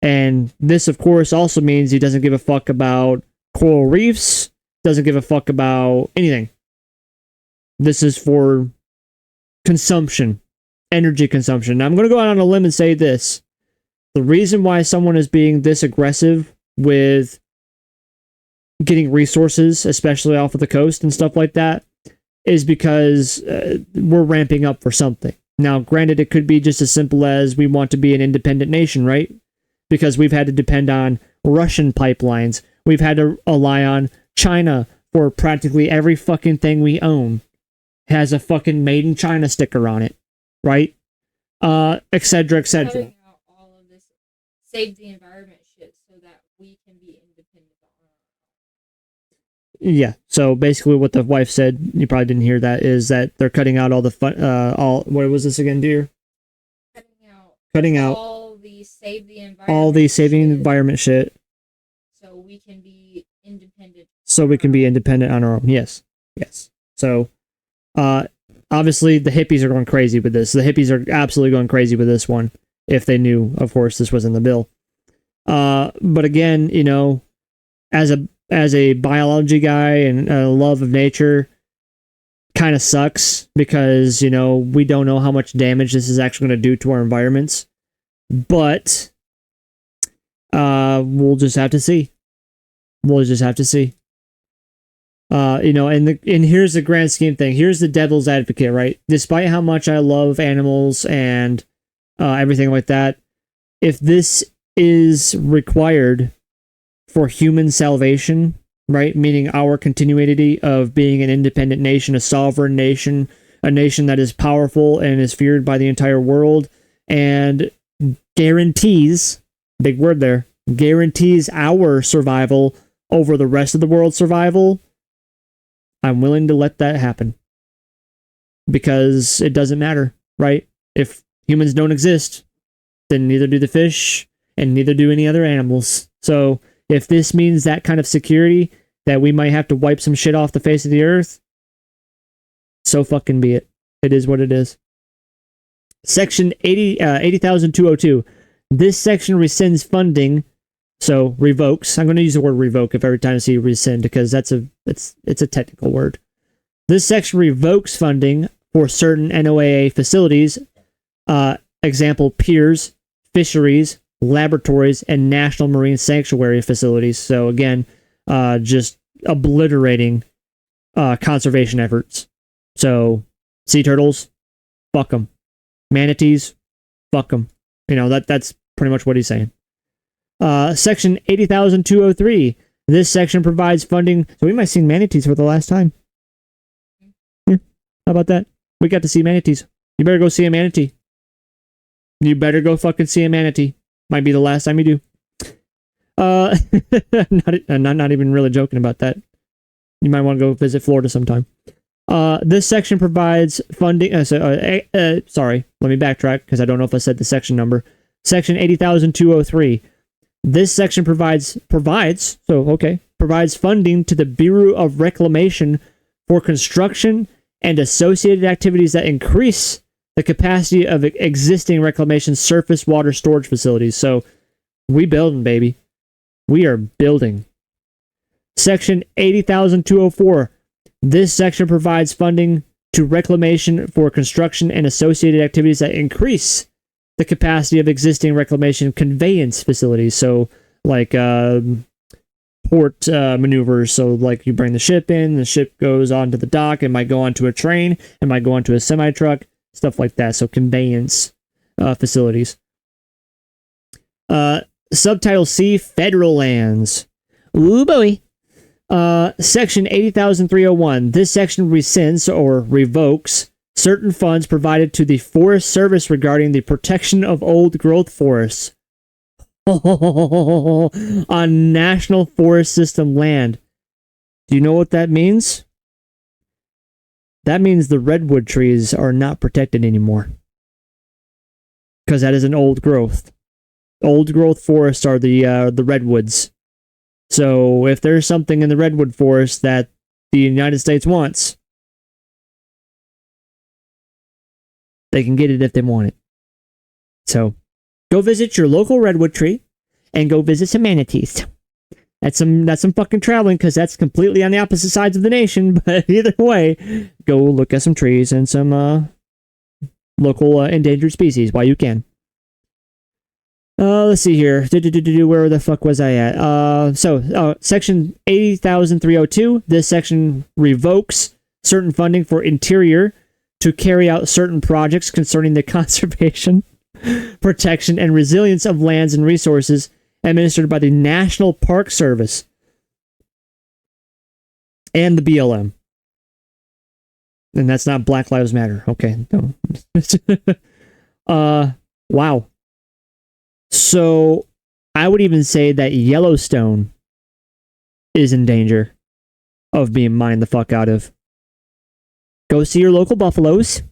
And this, of course, also means he doesn't give a fuck about coral reefs, doesn't give a fuck about anything. This is for consumption, energy consumption. Now, I'm going to go out on a limb and say this. The reason why someone is being this aggressive with getting resources, especially off of the coast and stuff like that, is because we're ramping up for something. Now, granted, it could be just as simple as we want to be an independent nation, right? Because we've had to depend on Russian pipelines. We've had to rely on China for practically every fucking thing we own. Has a fucking made in China sticker on it, right? Etc., etc. Cutting out all of this save the environment shit so that we can be independent on our own. Yeah. So basically, what the wife said, you probably didn't hear that, is that they're cutting out all the fun. What was this again, dear? Cutting out all the save the environment. All the saving the environment shit. So we can be independent. So we can be independent on our own. Yes. Yes. So. Obviously the hippies are going crazy with this. The hippies are absolutely going crazy with this one. If they knew, of course, this was in the bill. But again, you know, as a biology guy and a love of nature, kind of sucks because, you know, we don't know how much damage this is actually going to do to our environments. But we'll just have to see. We'll just have to see. You know, and here's the grand scheme thing. Here's the devil's advocate, right? Despite how much I love animals and everything like that, if this is required for human salvation, right? Meaning our continuity of being an independent nation, a sovereign nation, a nation that is powerful and is feared by the entire world, and guarantees, big word there, guarantees our survival over the rest of the world's survival, I'm willing to let that happen. Because it doesn't matter, right? If humans don't exist, then neither do the fish, and neither do any other animals. So, if this means that kind of security, that we might have to wipe some shit off the face of the earth, so fucking be it. It is what it is. Section 80,202. This section rescinds funding, so revokes. I'm going to use the word revoke if every time I see rescind, because it's a technical word. This section revokes funding for certain NOAA facilities, example, piers, fisheries, laboratories, and national marine sanctuary facilities. So again, just obliterating conservation efforts. So sea turtles, fuck them. Manatees, fuck them. You know, that's pretty much what he's saying. Section 80,203. This section provides funding. So we might see manatees for the last time. Yeah, how about that? We got to see manatees. You better go see a manatee. You better go fucking see a manatee. Might be the last time you do. Not even really joking about that. You might want to go visit Florida sometime. This section provides funding. Sorry, let me backtrack because I don't know if I said the section number. Section 80,203. This section provides funding to the Bureau of Reclamation for construction and associated activities that increase the capacity of existing reclamation surface water storage facilities. So, we building, baby. We are building. Section 80,204. This section provides funding to reclamation for construction and associated activities that increase the capacity of existing reclamation conveyance facilities. So, like port maneuvers. So, like you bring the ship in, the ship goes onto the dock, it might go onto a train, it might go onto a semi-truck, stuff like that. So, conveyance facilities. Subtitle C, Federal Lands. Ooh, boy. Section 80,301. This section rescinds or revokes certain funds provided to the Forest Service regarding the protection of old growth forests on National Forest System land. Do you know what that means? That means the redwood trees are not protected anymore. Because that is an old growth. Old growth forests are the redwoods. So if there's something in the redwood forest that the United States wants, they can get it if they want it. So go visit your local redwood tree and go visit some manatees. That's some fucking traveling, because that's completely on the opposite sides of the nation. But either way, go look at some trees and some local endangered species while you can. Let's see here. Where the fuck was I at? Section 80,302. This section revokes certain funding for Interior to carry out certain projects concerning the conservation, protection, and resilience of lands and resources administered by the National Park Service and the BLM. And that's not Black Lives Matter. Okay. No. Wow. So I would even say that Yellowstone is in danger of being mined the fuck out of. Go see your local buffaloes.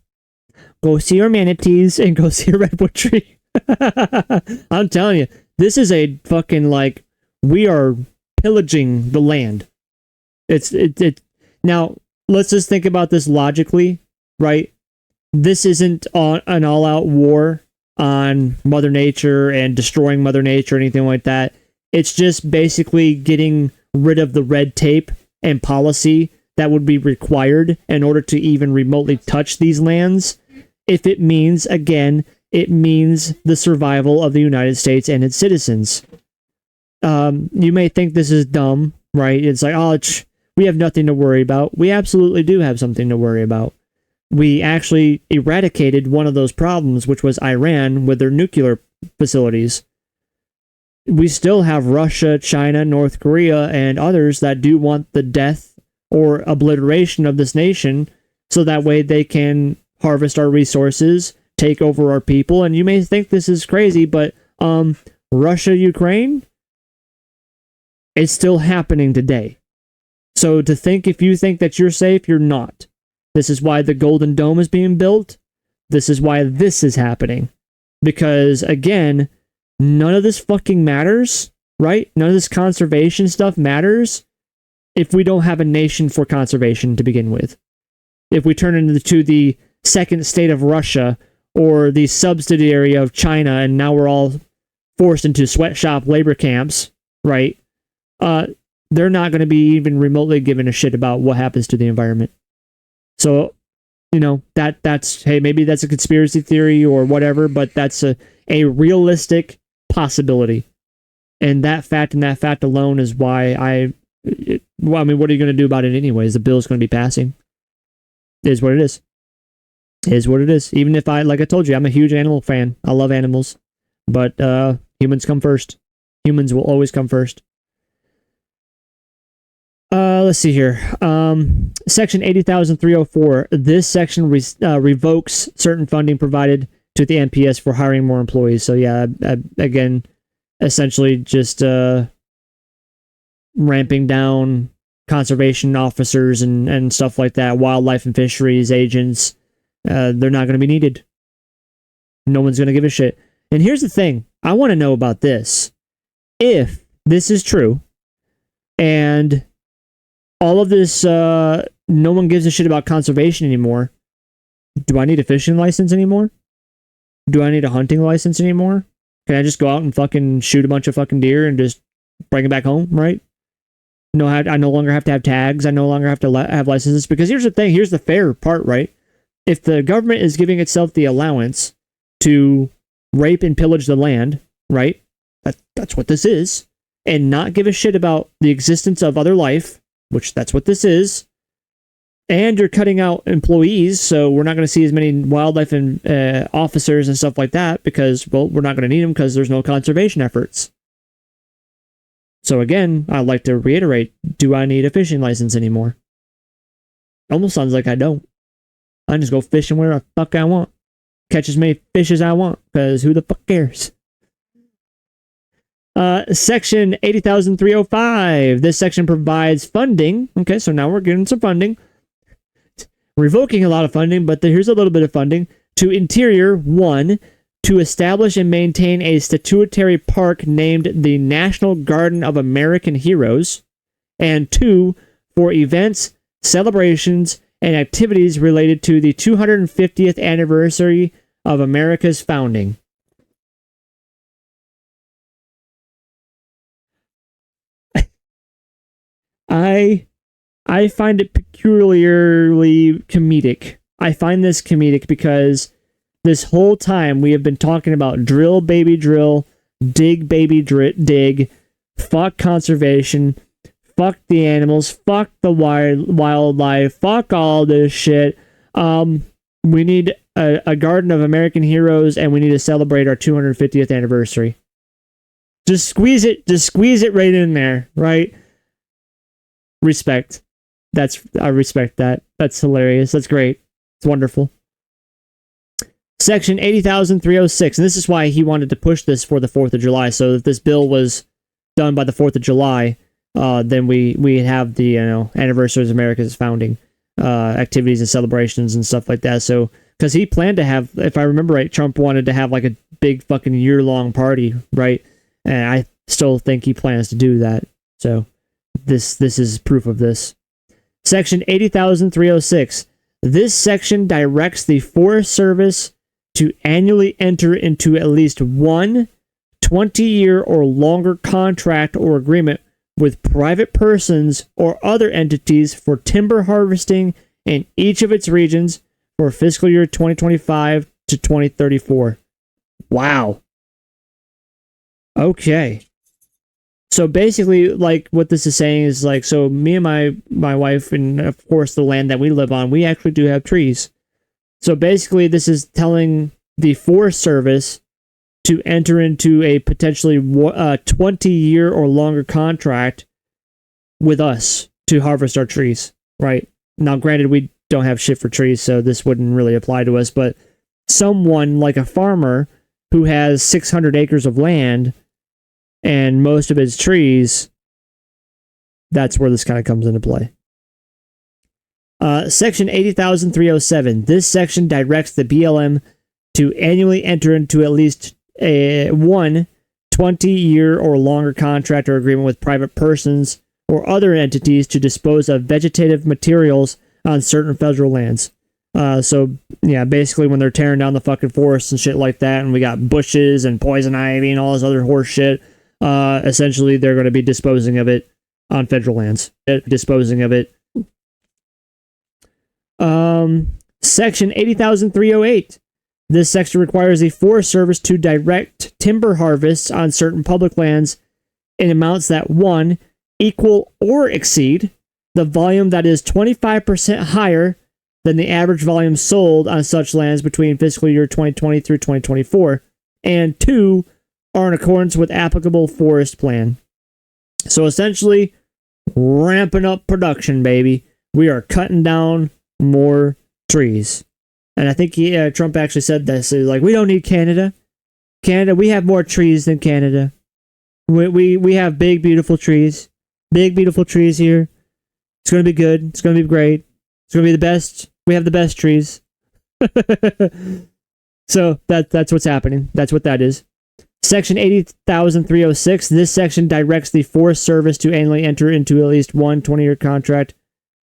Go see your manatees and go see a redwood tree. I'm telling you, this is a fucking, like, we are pillaging the land. Now, let's just think about this logically, right? This isn't an all-out war on Mother Nature and destroying Mother Nature or anything like that. It's just basically getting rid of the red tape and policy that would be required in order to even remotely touch these lands. If it means, again, it means the survival of the United States and its citizens. You may think this is dumb, right? It's like, we have nothing to worry about. We absolutely do have something to worry about. We actually eradicated one of those problems, which was Iran with their nuclear facilities. We still have Russia, China, North Korea, and others that do want the death or obliteration of this nation, so that way they can harvest our resources, take over our people. And you may think this is crazy, but Russia, Ukraine, it's still happening today. So if you think that you're safe, you're not. This is why the Golden Dome is being built. This is why this is happening. Because, again, none of this fucking matters, right? None of this conservation stuff matters if we don't have a nation for conservation to begin with. If we turn into the second state of Russia or the subsidiary of China, and now we're all forced into sweatshop labor camps, right? They're not going to be even remotely giving a shit about what happens to the environment. So, that's, hey, maybe that's a conspiracy theory or whatever, but that's a realistic possibility. And that fact alone is why what are you going to do about it anyways? The bill's going to be passing. It is what it is. It is what it is. Even if like I told you, I'm a huge animal fan. I love animals. But humans come first. Humans will always come first. Let's see here. Section 80,304. This section revokes certain funding provided to the NPS for hiring more employees. So yeah, again, essentially just ramping down conservation officers and stuff like that, wildlife and fisheries agents. They're not going to be needed. No one's going to give a shit. And here's the thing. I want to know about this. If this is true, and all of this, no one gives a shit about conservation anymore, do I need a fishing license anymore? Do I need a hunting license anymore? Can I just go out and fucking shoot a bunch of fucking deer and just bring it back home, right? No, I no longer have to have tags. I no longer have to have licenses. Because here's the thing. Here's the fair part, right? If the government is giving itself the allowance to rape and pillage the land, right? That's what this is. And not give a shit about the existence of other life, which that's what this is. And you're cutting out employees, so we're not going to see as many wildlife and officers and stuff like that because, well, we're not going to need them because there's no conservation efforts. So again, I'd like to reiterate, do I need a fishing license anymore? Almost sounds like I don't. I just go fishing where the fuck I want. Catch as many fish as I want, because who the fuck cares? Section 80,305. This section provides funding. Okay, so now we're getting some funding. Revoking a lot of funding, but here's a little bit of funding. To Interior, 1, to establish and maintain a statutory park named the National Garden of American Heroes. And 2, for events, celebrations, and activities related to the 250th anniversary of America's founding. I find it peculiarly comedic. I find this comedic because this whole time we have been talking about drill, baby, drill, dig, baby, dig, fuck conservation, fuck the animals, fuck the wildlife, fuck all this shit. We need a Garden of American Heroes, and we need to celebrate our 250th anniversary. Just squeeze it right in there, right? Respect. I respect that. That's hilarious. That's great. It's wonderful. Section 80,306, and this is why he wanted to push this for the 4th of July. So if this bill was done by the 4th of July, then we have the anniversaries of America's founding activities and celebrations and stuff like that. So because he planned to have, if I remember right, Trump wanted to have like a big fucking year-long party, right? And I still think he plans to do that. So this is proof of this. Section 80,306. This section directs the Forest Service to annually enter into at least one 20-year or longer contract or agreement with private persons or other entities for timber harvesting in each of its regions for fiscal year 2025 to 2034. Wow. Okay. So basically, like, what this is saying is, like, so me and my wife, and of course the land that we live on, we actually do have trees. So basically, this is telling the Forest Service to enter into a potentially 20-year or longer contract with us to harvest our trees, right? Now, granted, we don't have shit for trees, so this wouldn't really apply to us, but someone like a farmer who has 600 acres of land and most of his trees, that's where this kind of comes into play. Section 80,307. This section directs the BLM to annually enter into at least one 20-year or longer contract or agreement with private persons or other entities to dispose of vegetative materials on certain federal lands. So, yeah, basically when they're tearing down the fucking forests and shit like that, and we got bushes and poison ivy and all this other horse shit, essentially they're going to be disposing of it on federal lands. Disposing of it. Section 80,308. This section requires the Forest Service to direct timber harvests on certain public lands in amounts that, 1, equal or exceed the volume that is 25% higher than the average volume sold on such lands between fiscal year 2020 through 2024, and 2, are in accordance with applicable forest plan. So essentially, ramping up production, baby. We are cutting down more trees. And I think Trump actually said this. He's like, we don't need Canada. Canada, we have more trees than Canada. We have big, beautiful trees. Big, beautiful trees here. It's going to be good. It's going to be great. It's going to be the best. We have the best trees. So that's what's happening. That's what that is. Section 80,306. This section directs the Forest Service to annually enter into at least one 20-year contract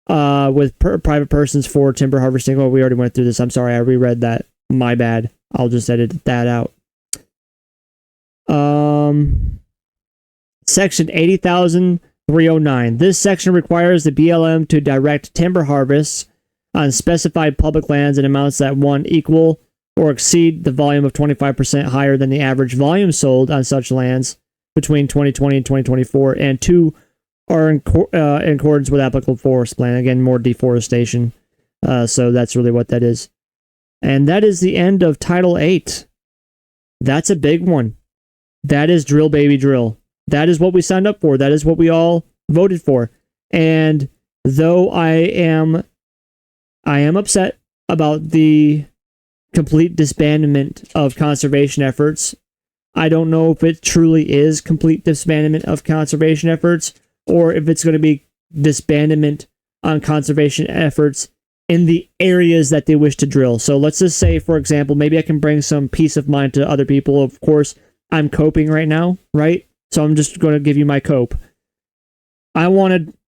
with private persons for timber harvesting. Oh, we already went through this. I'm sorry, I reread that. My bad. I'll just edit that out. Section 80,309. This section requires the BLM to direct timber harvests on specified public lands in amounts that, 1, equal or exceed the volume of 25% higher than the average volume sold on such lands between 2020 and 2024, and 2, are in accordance with applicable forest plan. Again, more deforestation. So that's really what that is. And that is the end of Title 8. That's a big one. That is drill, baby, drill. That is what we signed up for. That is what we all voted for. And though I am upset about the complete disbandment of conservation efforts, I don't know if it truly is complete disbandment of conservation efforts, or if it's going to be disbandment on conservation efforts in the areas that they wish to drill. So let's just say, for example, maybe I can bring some peace of mind to other people. Of course, I'm coping right now, right? So I'm just going to give you my cope.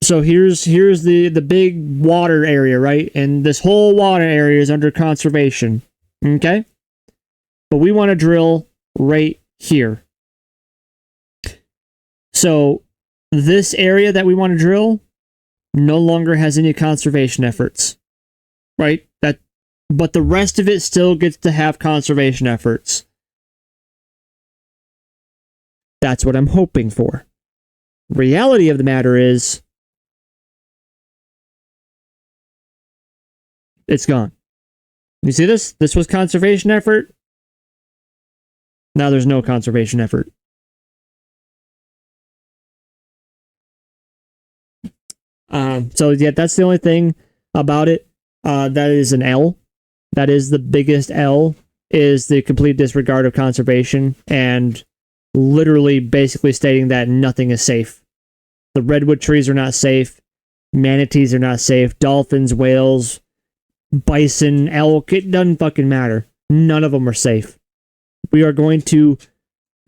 So here's the big water area, right? And this whole water area is under conservation, okay? But we want to drill right here. So this area that we want to drill, no longer has any conservation efforts. Right? But the rest of it still gets to have conservation efforts. That's what I'm hoping for. Reality of the matter is, it's gone. You see this? This was conservation effort. Now there's no conservation effort. So yeah, that's the only thing about it. That is an L. That is the biggest L, is the complete disregard of conservation and literally basically stating that nothing is safe. The redwood trees are not safe. Manatees are not safe. Dolphins, whales, bison, elk, it doesn't fucking matter. None of them are safe. We are going to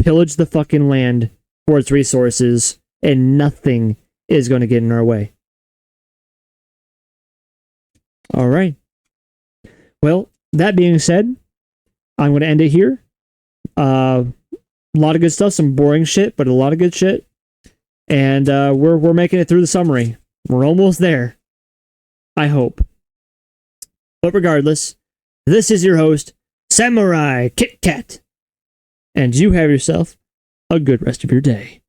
pillage the fucking land for its resources, and nothing is going to get in our way. All right. Well, that being said, I'm going to end it here. A lot of good stuff, some boring shit, but a lot of good shit. And we're making it through the summary. We're almost there. I hope. But regardless, this is your host, Samurai KitKat. And you have yourself a good rest of your day.